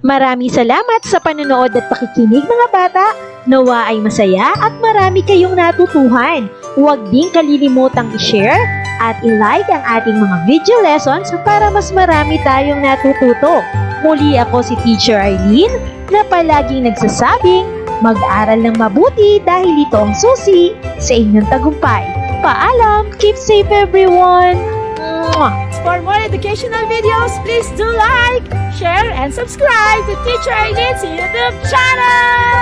Maraming salamat sa panonood at pakikinig mga bata. Nawa ay masaya at marami kayong natutuhan. Huwag din kalilimutang i-share at i-like ang ating mga video lessons para mas marami tayong natututo. Muli ako si Teacher Arlene na palaging nagsasabing mag-aral ng mabuti dahil ito ang susi sa inyong tagumpay. Paalam! Keep safe everyone! Mwah! For more educational videos, please do like, share, and subscribe to Teacher Arlene's YouTube channel!